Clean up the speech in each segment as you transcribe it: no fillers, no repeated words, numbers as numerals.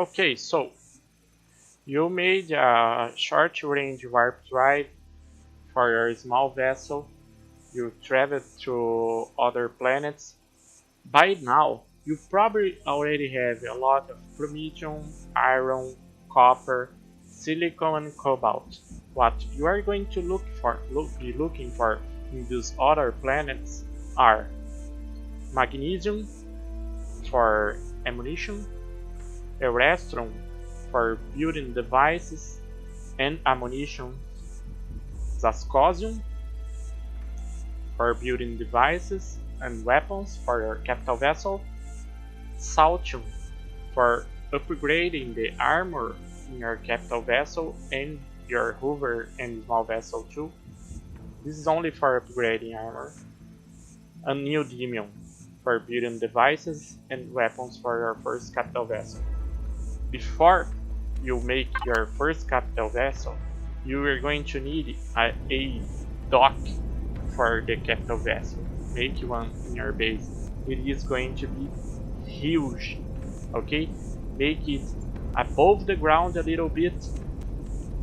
Okay, so you made a short-range warp drive for your small vessel. You traveled to other planets. By now, you probably already have a lot of chromium, iron, copper, silicon, and cobalt. What you are going to be looking for in these other planets are magnesium for ammunition, electron for building devices and ammunition, zascosium for building devices and weapons for your capital vessel, saltium for upgrading the armor in your capital vessel and your hover and small vessel too. This is only for upgrading armor, and neodymium for building devices and weapons for your first capital vessel. Before you make your first capital vessel, you are going to need a dock for the capital vessel. Make one in your base. It is going to be huge. Okay? Make it above the ground a little bit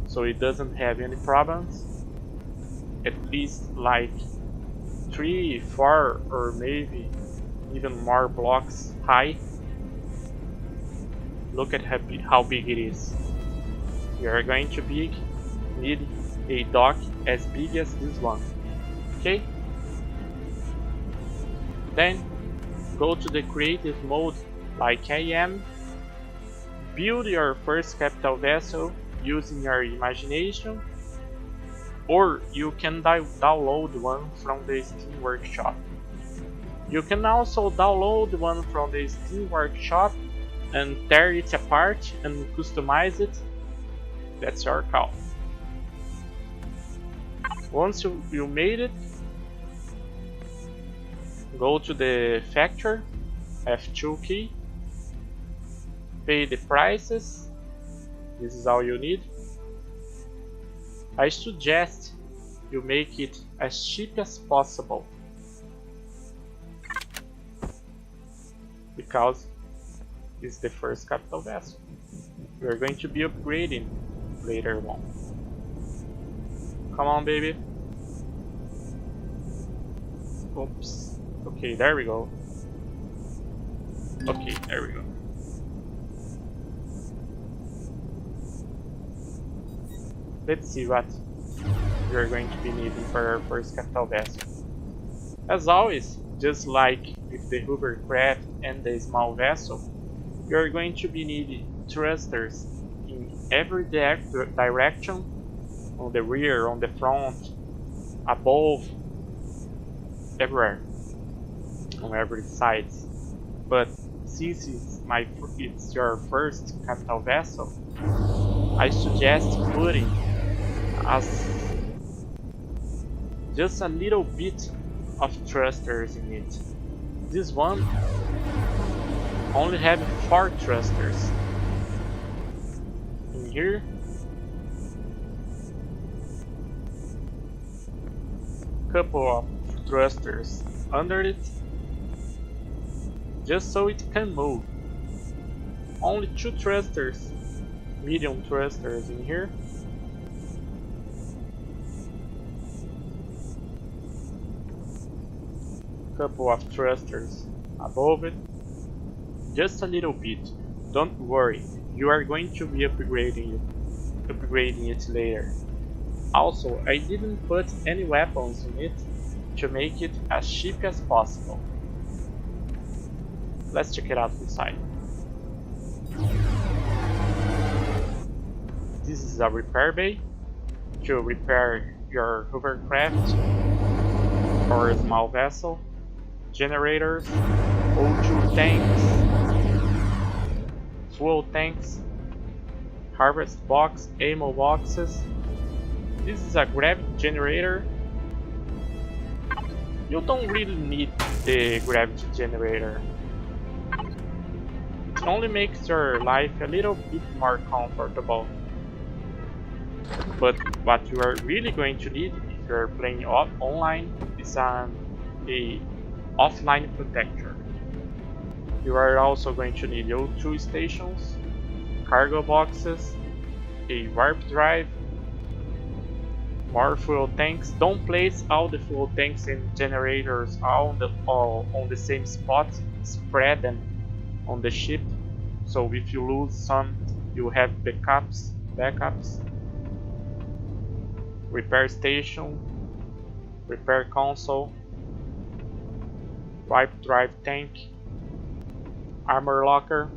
so it doesn't have any problems. At least like 3, 4 or maybe even more blocks high. Look at how big it is. You are going to need a dock as big as this one. Okay? Then go to the creative mode like I am. Build your first capital vessel using your imagination, or you can download one from the Steam Workshop. You can also download one from the Steam Workshop and tear it apart and customize it. That's your call. Once you made it, go to the factory, F2 key, pay the prices. This is all you need. I suggest you make it as cheap as possible, because it's the first capital vessel. We are going to be upgrading later on. Come on, baby. Oops. Okay, there we go. Okay, there we go. Let's see what we are going to be needing for our first capital vessel. As always, just like with the hovercraft and the small vessel, you are going to be needing thrusters in every direction, on the rear, on the front, above, everywhere, on every side. But since it's your first capital vessel, I suggest putting just a little bit of thrusters in it. This one only have 4 thrusters. In here, couple of thrusters under it, just so it can move. Only 2 thrusters, medium thrusters in here. Couple of thrusters above it. Just a little bit. Don't worry, you are going to be upgrading it later. Also, I didn't put any weapons in it to make it as cheap as possible. Let's check it out inside. This is a repair bay to repair your hovercraft or a small vessel. Generators, O2 tanks, fuel tanks, harvest box, ammo boxes. This is a gravity generator. You don't really need the gravity generator. It only makes your life a little bit more comfortable. But what you are really going to need if you are playing online is a offline protector. You are also going to need O2 stations cargo boxes, a warp drive, more fuel tanks. Don't place all the fuel tanks and generators all on the same spot. Spread them on the ship, so if you lose some, you have backups. Repair station, repair console, warp drive tank, armor locker,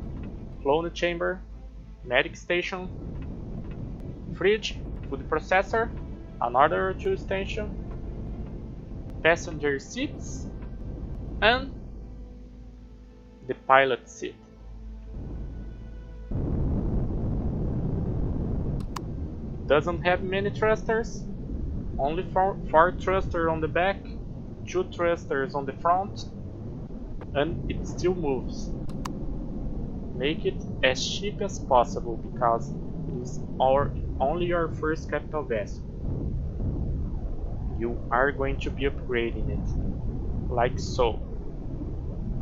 clone chamber, medic station, fridge, food processor, another 2 station, passenger seats, and the pilot seat. Doesn't have many thrusters, only 4 thrusters on the back, 2 thrusters on the front, and it still moves. Make it as cheap as possible because it is only your first capital vessel. You are going to be upgrading it, like so.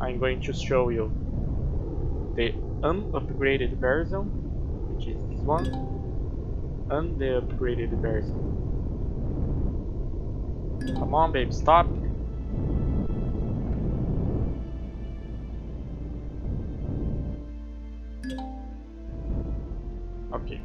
I'm going to show you the unupgraded version, which is this one, and the upgraded version. Come on, babe, stop! Okay.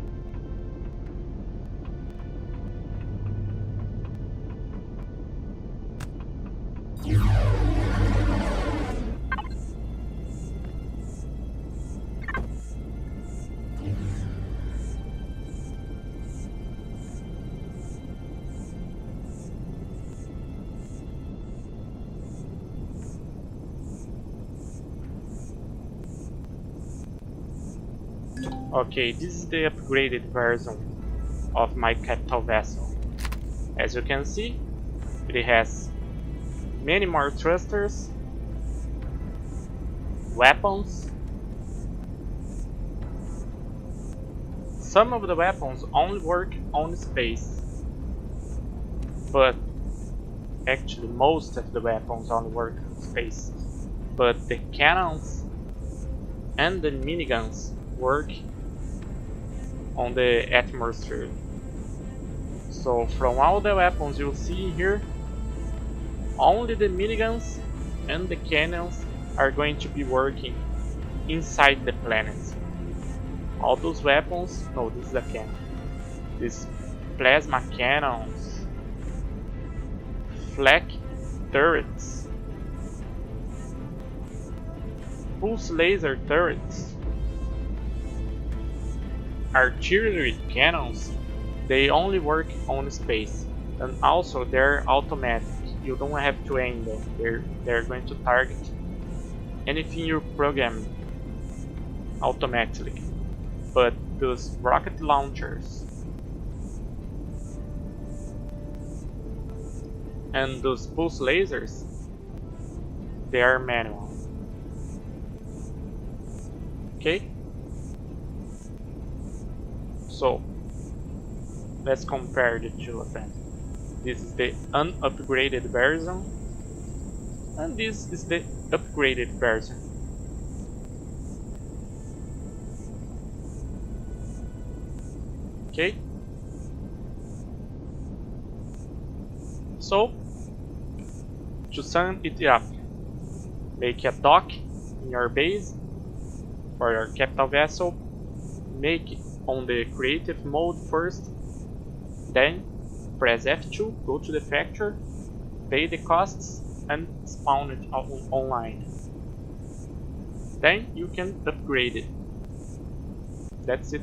Okay, this is the upgraded version of my capital vessel. As you can see, it has many more thrusters, weapons. Some of the weapons only work on space, but actually most of the weapons only work on space. But the cannons and the miniguns work on the atmosphere. So from all the weapons you see here, only the miniguns and the cannons are going to be working inside the planet. All those weapons, no, this is a cannon. These plasma cannons, flak turrets, pulse laser turrets, artillery cannons, they only work on space, and also they're automatic. You don't have to aim them. They're going to target anything you program automatically. But those rocket launchers and those pulse lasers, they are manual. Okay? So, let's compare the two of them. This is the unupgraded version, and this is the upgraded version. Okay? So, to sum it up, make a dock in your base for your capital vessel, make it on the creative mode first, then press F2, go to the factory, pay the costs, and spawn it online. Then you can upgrade it. That's it.